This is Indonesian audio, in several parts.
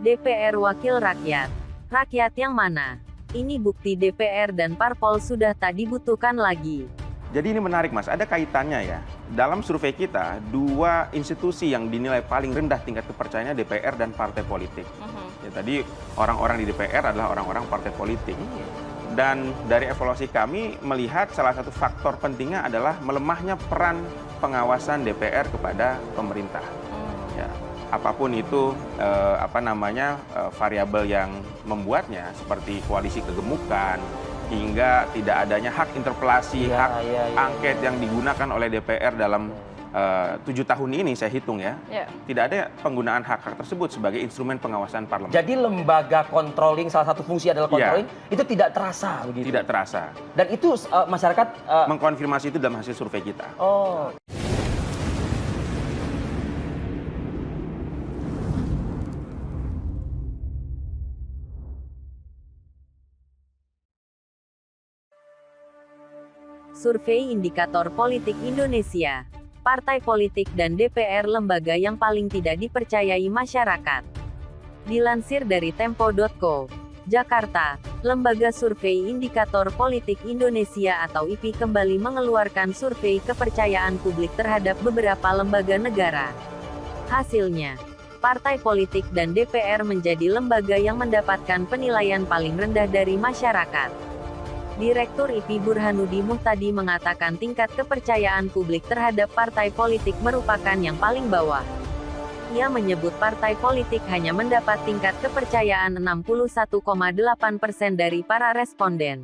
DPR Wakil Rakyat. Rakyat yang mana? Ini bukti DPR dan parpol sudah tak dibutuhkan lagi. Jadi ini menarik Mas, ada kaitannya ya. Dalam survei kita, dua institusi yang dinilai paling rendah tingkat kepercayaannya DPR dan partai politik. Ya, tadi orang-orang di DPR adalah orang-orang partai politik. Dan dari evaluasi kami melihat salah satu faktor pentingnya adalah melemahnya peran pengawasan DPR kepada pemerintah. Ya, apapun itu variabel yang membuatnya seperti koalisi kegemukan, hingga tidak adanya hak interpelasi, angket yang digunakan oleh DPR dalam 7 tahun ini saya hitung ya, tidak ada penggunaan hak-hak tersebut sebagai instrumen pengawasan parlemen. Jadi lembaga controlling, salah satu fungsi adalah controlling, itu tidak terasa begitu? Tidak terasa. Dan itu masyarakat mengkonfirmasi itu dalam hasil survei kita. Oh. Survei Indikator Politik Indonesia. Partai politik dan DPR lembaga yang paling tidak dipercayai masyarakat. Dilansir dari Tempo.co, Jakarta, Lembaga Survei Indikator Politik Indonesia atau IPI kembali mengeluarkan survei kepercayaan publik terhadap beberapa lembaga negara. Hasilnya, partai politik dan DPR menjadi lembaga yang mendapatkan penilaian paling rendah dari masyarakat. Direktur IPI Burhanuddin Muhtadi mengatakan tingkat kepercayaan publik terhadap partai politik merupakan yang paling bawah. Ia menyebut partai politik hanya mendapat tingkat kepercayaan 61,8% dari para responden.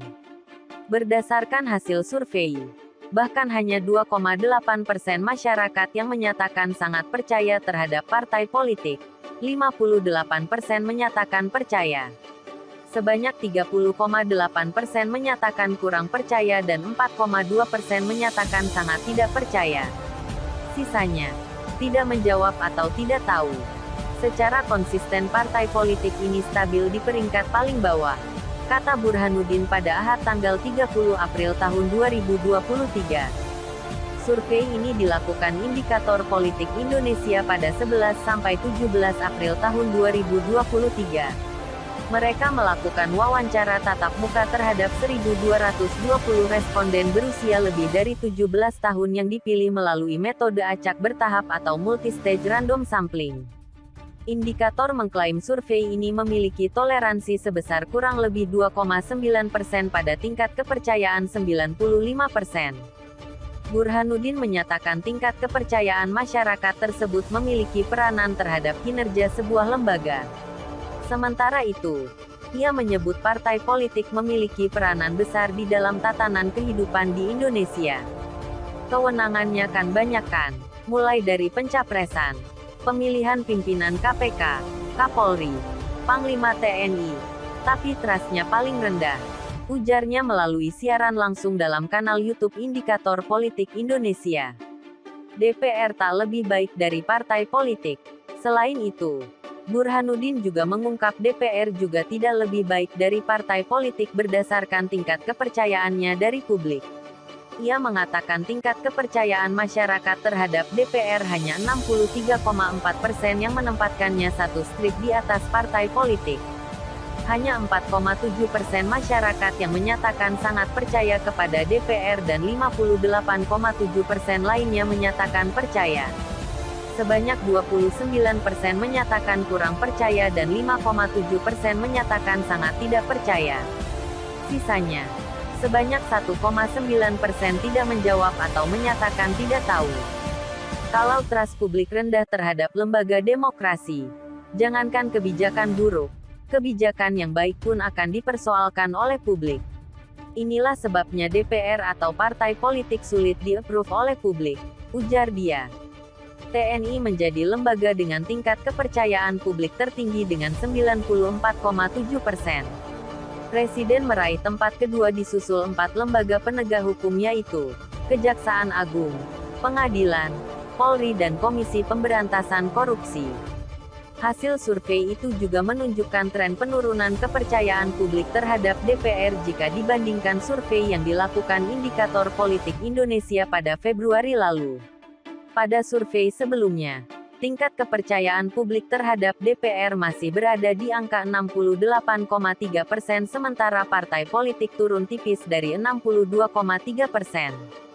Berdasarkan hasil survei, bahkan hanya 2,8% masyarakat yang menyatakan sangat percaya terhadap partai politik, 58% menyatakan percaya. Sebanyak 30,8% menyatakan kurang percaya dan 4,2% menyatakan sangat tidak percaya. Sisanya, tidak menjawab atau tidak tahu. Secara konsisten partai politik ini stabil di peringkat paling bawah, kata Burhanuddin pada Ahad tanggal 30 April tahun 2023. Survei ini dilakukan Indikator Politik Indonesia pada 11-17 April tahun 2023. Mereka melakukan wawancara tatap muka terhadap 1.220 responden berusia lebih dari 17 tahun yang dipilih melalui metode acak bertahap atau multistage random sampling. Indikator mengklaim survei ini memiliki toleransi sebesar kurang lebih 2,9% pada tingkat kepercayaan 95%. Burhanuddin menyatakan tingkat kepercayaan masyarakat tersebut memiliki peranan terhadap kinerja sebuah lembaga. Sementara itu, ia menyebut partai politik memiliki peranan besar di dalam tatanan kehidupan di Indonesia. Kewenangannya kan banyak kan, mulai dari pencapresan, pemilihan pimpinan KPK, Kapolri, Panglima TNI, tapi trustnya paling rendah, ujarnya melalui siaran langsung dalam kanal YouTube Indikator Politik Indonesia. DPR tak lebih baik dari partai politik. Selain itu, Burhanuddin juga mengungkap DPR juga tidak lebih baik dari partai politik berdasarkan tingkat kepercayaannya dari publik. Ia mengatakan tingkat kepercayaan masyarakat terhadap DPR hanya 63,4% yang menempatkannya satu strip di atas partai politik. Hanya 4,7% masyarakat yang menyatakan sangat percaya kepada DPR dan 58,7% lainnya menyatakan percaya. Sebanyak 29% menyatakan kurang percaya dan 5,7% menyatakan sangat tidak percaya. Sisanya, sebanyak 1,9% tidak menjawab atau menyatakan tidak tahu. Kalau trust publik rendah terhadap lembaga demokrasi, jangankan kebijakan buruk, kebijakan yang baik pun akan dipersoalkan oleh publik. Inilah sebabnya DPR atau partai politik sulit di-approve oleh publik, ujar dia. TNI menjadi lembaga dengan tingkat kepercayaan publik tertinggi dengan 94,7%. Presiden meraih tempat kedua disusul 4 lembaga penegak hukum yaitu Kejaksaan Agung, Pengadilan, Polri dan Komisi Pemberantasan Korupsi. Hasil survei itu juga menunjukkan tren penurunan kepercayaan publik terhadap DPR jika dibandingkan survei yang dilakukan Indikator Politik Indonesia pada Februari lalu. Pada survei sebelumnya, Tingkat kepercayaan publik terhadap DPR masih berada di angka 68,3%, sementara partai politik turun tipis dari 62,3%.